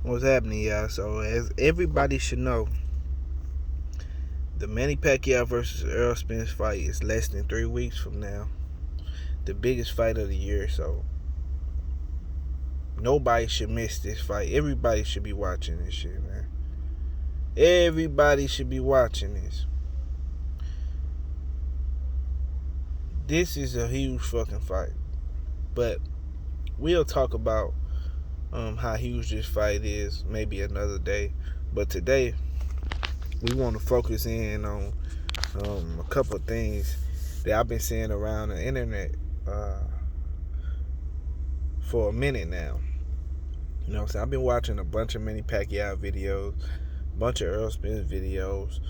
What's happening, y'all? So, as everybody should know, the Manny Pacquiao versus Errol Spence fight is less than 3 weeks from now. The biggest fight of the year, so nobody should miss this fight. Everybody should be watching this shit, man. Everybody should be watching this. This is a huge fucking fight. But we'll talk about how huge this fight is maybe another day. But today, we want to focus in on a couple of things that I've been seeing around the internet for a minute now. You know what I'm saying? I've been watching a bunch of Manny Pacquiao videos, a bunch of Errol Spence videos.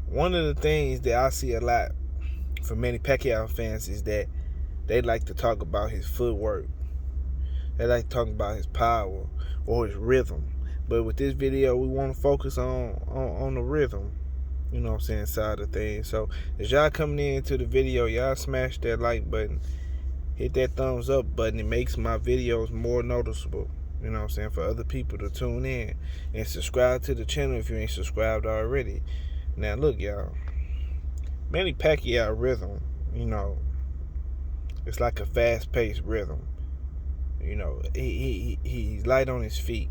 One of the things that I see a lot from Manny Pacquiao fans is that they like to talk about his footwork. They like to talk about his power or his rhythm. But with this video, we want to focus on the rhythm, you know what I'm saying, side of things. So as y'all coming into the video, y'all smash that like button, hit that thumbs up button. It makes my videos more noticeable, you know what I'm saying, for other people to tune in. And subscribe to the channel if you ain't subscribed already. Now look, y'all, Manny Pacquiao rhythm, you know, it's like a fast-paced rhythm. You know, he's light on his feet.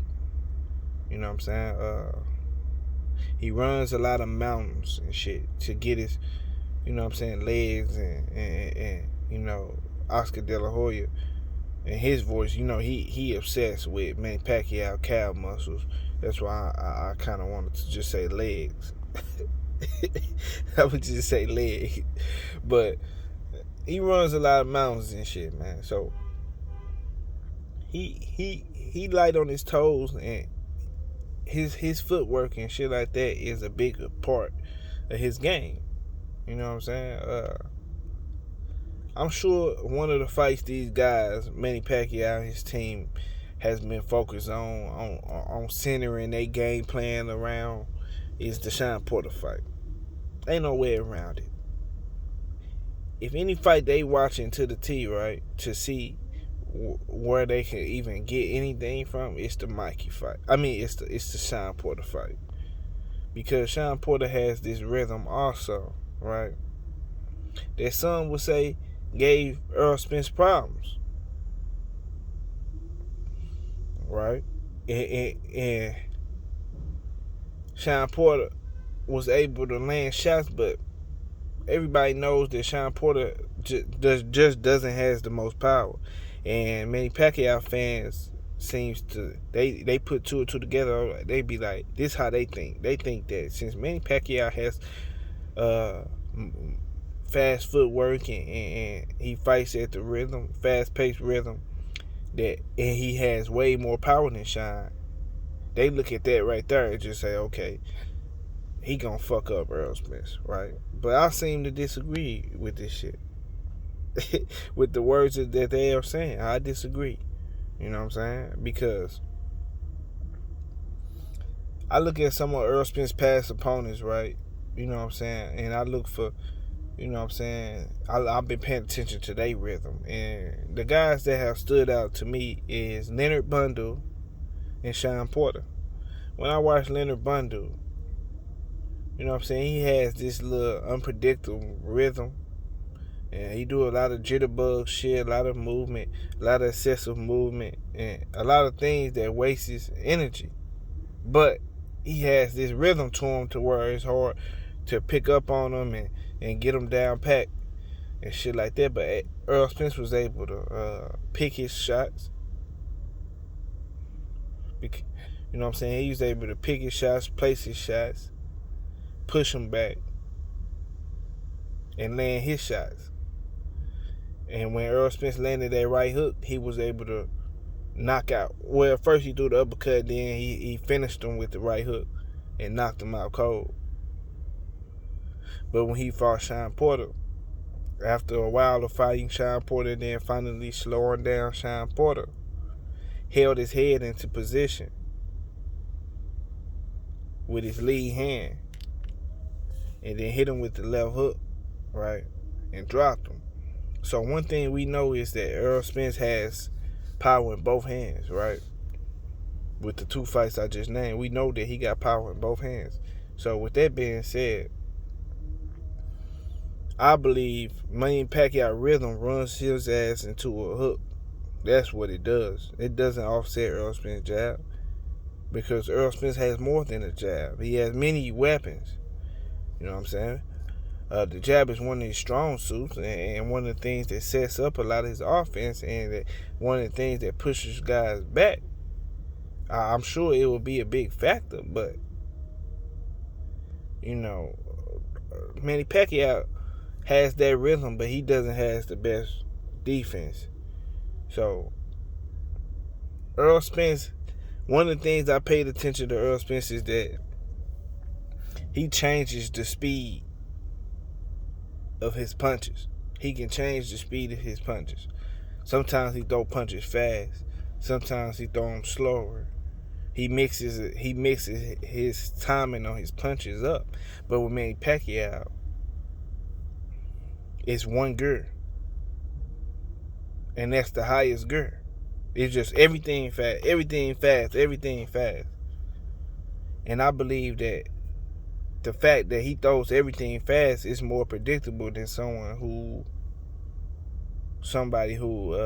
You know what I'm saying? He runs a lot of mountains and shit to get his, you know what I'm saying, legs and you know, Oscar De La Hoya and his voice. You know, he obsessed with Manny Pacquiao calf muscles. That's why I kind of wanted to just say legs. I would just say legs. But he runs a lot of mountains and shit, man. So he light on his toes, and his footwork and shit like that is a bigger part of his game. You know what I'm saying? I'm sure one of the fights these guys, Manny Pacquiao and his team, has been focused on centering their game plan around is the Sean Porter fight. Ain't no way around it. If any fight they watching to the T, right, to see where they can even get anything from, it's the Mikey fight. I mean, it's the Sean Porter fight, because Sean Porter has this rhythm also, right? That some would say gave Errol Spence problems, right? And Sean Porter was able to land shots, but everybody knows that Sean Porter just doesn't has the most power. And many Pacquiao fans seems to they put two and two together. They be like, this how they think. They think that since Manny Pacquiao has fast footwork and he fights at the rhythm, fast paced rhythm, and he has way more power than Sean. They look at that right there and just say, okay, he gonna fuck up Errol Spence, right? But I seem to disagree with this shit. With the words that they are saying, I disagree. You know what I'm saying? Because I look at some of Errol Spence's past opponents, right? You know what I'm saying? And I look for, you know what I'm saying, I've been paying attention to their rhythm. And the guys that have stood out to me is Leonard Bundle and Sean Porter. When I watch Leonard Bundle, you know what I'm saying, he has this little unpredictable rhythm. And he do a lot of jitterbug shit, a lot of movement, a lot of excessive movement, and a lot of things that waste his energy. But he has this rhythm to him to where it's hard to pick up on him and get him down pat and shit like that. But Errol Spence was able to pick his shots. You know what I'm saying? He was able to pick his shots, place his shots, push him back, and land his shots. And when Errol Spence landed that right hook, he was able to knock out. Well, first he threw the uppercut, then he finished him with the right hook and knocked him out cold. But when he fought Sean Porter, after a while of fighting Sean Porter, then finally slowing down Sean Porter, held his head into position with his lead hand and then hit him with the left hook, right, and dropped him. So one thing we know is that Errol Spence has power in both hands, right? With the 2 fights I just named, we know that he got power in both hands. So with that being said, I believe Manny Pacquiao rhythm runs his ass into a hook. That's what it does. It doesn't offset Errol Spence's jab, because Errol Spence has more than a jab. He has many weapons. You know what I'm saying? The jab is one of his strong suits, and one of the things that sets up a lot of his offense, and one of the things that pushes guys back. I'm sure it will be a big factor, but you know, Manny Pacquiao has that rhythm, but he doesn't have the best defense. So Errol Spence, one of the things I paid attention to Errol Spence is that he changes the speed of his punches. He can change the speed of his punches. Sometimes he throw punches fast. Sometimes he throw them slower. He mixes his timing on his punches up. But with Manny Pacquiao, it's one gear, and that's the highest gear. It's just everything fast, everything fast, everything fast. And I believe that the fact that he throws everything fast is more predictable than somebody who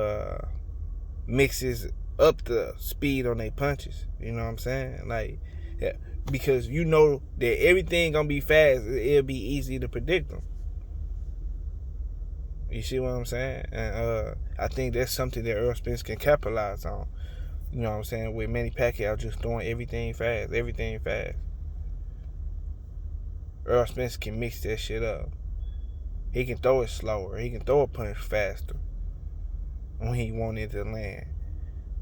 mixes up the speed on their punches. You know what I'm saying? Like, yeah, because you know that everything gonna be fast, it'll be easy to predict them. You see what I'm saying? And I think that's something that Errol Spence can capitalize on. You know what I'm saying? With Manny Pacquiao just throwing everything fast, everything fast. Errol Spence can mix that shit up. He can throw it slower. He can throw a punch faster when he want it to land.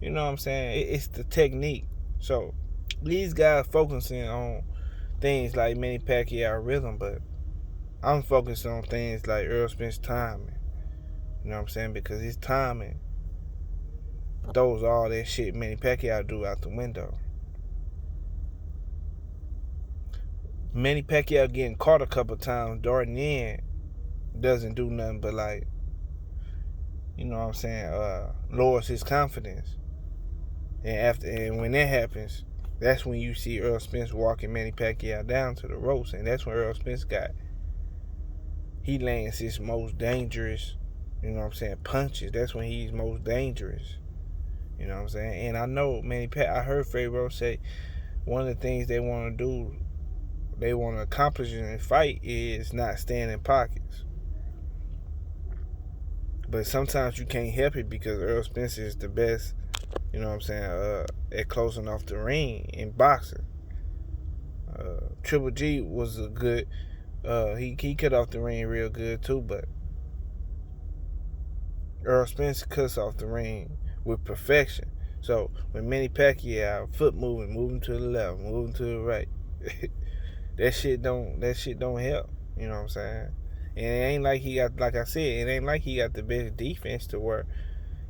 You know what I'm saying? It's the technique. So these guys focusing on things like Manny Pacquiao rhythm, but I'm focused on things like Errol Spence timing. You know what I'm saying? Because his timing throws all that shit Manny Pacquiao do out the window. Manny Pacquiao getting caught a couple times darting in doesn't do nothing but, like, you know what I'm saying, lowers his confidence. And when that happens, that's when you see Errol Spence walking Manny Pacquiao down to the ropes, and that's when Errol Spence he lands his most dangerous, you know what I'm saying, punches. That's when he's most dangerous. You know what I'm saying? And I know I heard Pharaoh say one of the things they want to do, they want to accomplish in a fight is not stand in pockets. But sometimes you can't help it because Errol Spence is the best, you know what I'm saying, at closing off the ring in boxing. Triple G was a good, he cut off the ring real good too, but Errol Spence cuts off the ring with perfection. So when Manny Pacquiao foot moving to the left, moving to the right, that shit don't help. You know what I'm saying? And it ain't like he got, like I said, it ain't like he got the best defense to where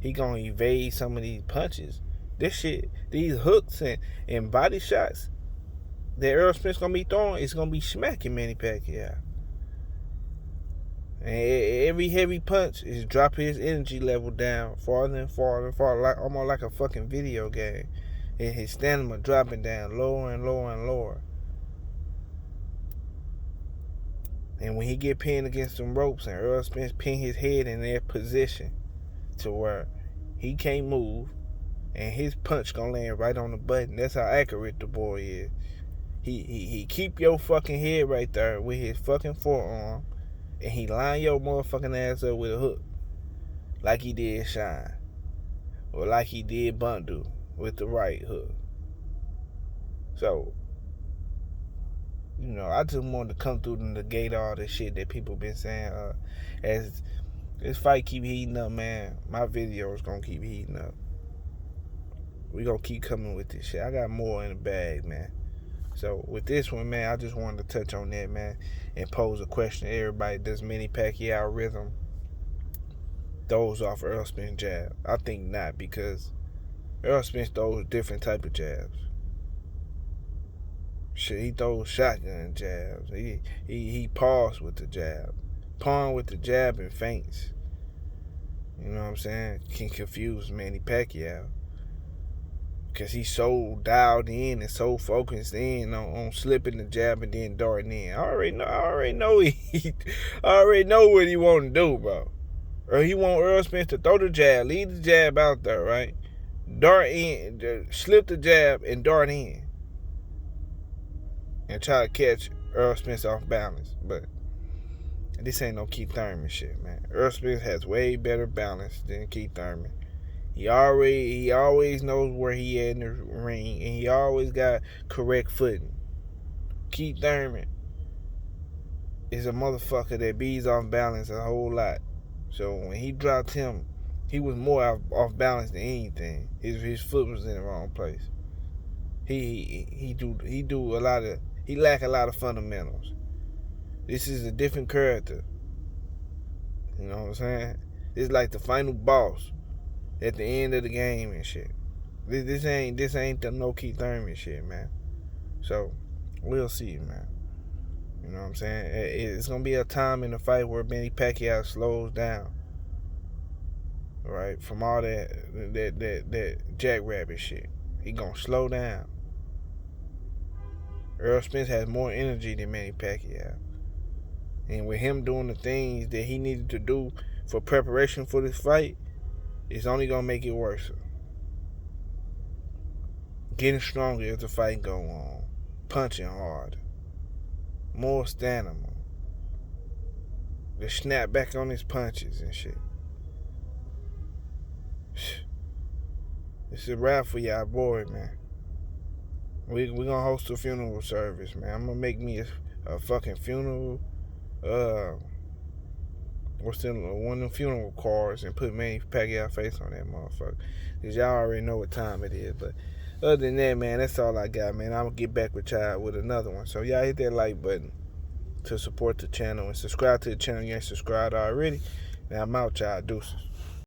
he gonna evade some of these punches. This shit, these hooks and body shots that Errol Spence gonna be throwing, is gonna be smacking Manny Pacquiao. And every heavy punch is dropping his energy level down farther and farther and farther, like, almost like a fucking video game. And his stamina dropping down lower and lower and lower. And when he get pinned against them ropes and Errol Spence pin his head in their position to where he can't move and his punch gonna land right on the button. That's how accurate the boy is. He keep your fucking head right there with his fucking forearm, and he line your motherfucking ass up with a hook, like he did Shine, or like he did Bundu with the right hook. So, you know, I just wanted to come through and negate all this shit that people been saying. As this fight keep heating up, man, my video is gonna keep heating up. We gonna keep coming with this shit. I got more in the bag, man. So with this one, man, I just wanted to touch on that, man, and pose a question to everybody. Does Manny Pacquiao rhythm throws off Errol Spence jab? I think not, because Errol Spence throws different type of jabs. Shit, he throws shotgun jabs. He paws with the jab. Pawing with the jab and feints. You know what I'm saying? Can confuse Manny Pacquiao. Because he's so dialed in and so focused in on slipping the jab and then darting in. I already know I already know what he want to do, bro. Or he want Errol Spence to throw the jab, leave the jab out there, right? Dart in, slip the jab and dart in. And try to catch Errol Spence off balance. But this ain't no Keith Thurman shit, man. Errol Spence has way better balance than Keith Thurman. He always knows where he at in the ring, and he always got correct footing. Keith Thurman is a motherfucker that beats off balance a whole lot. So when he dropped him, he was more off balance than anything. His foot was in the wrong place. He lack a lot of fundamentals. This is a different character. You know what I'm saying? It's like the final boss at the end of the game and shit. This ain't the no Keith Thurman shit, man. So we'll see, man. You know what I'm saying? It's gonna be a time in the fight where Manny Pacquiao slows down, right? From all that jackrabbit shit, he gonna slow down. Errol Spence has more energy than Manny Pacquiao, and with him doing the things that he needed to do for preparation for this fight, it's only gonna make it worse. Getting stronger as the fight go on, punching hard, more stamina, the snap back on his punches and shit. It's a wrap for y'all boy, man. We gonna host a funeral service, man. I'm gonna make me a fucking funeral. What's in one of them funeral cards and put Manny Pacquiao face on that motherfucker. Cause y'all already know what time it is. But other than that, man, that's all I got, man. I'm gonna get back with y'all with another one. So y'all hit that like button to support the channel and subscribe to the channel if you ain't subscribed already. And I'm out, y'all. Deuces.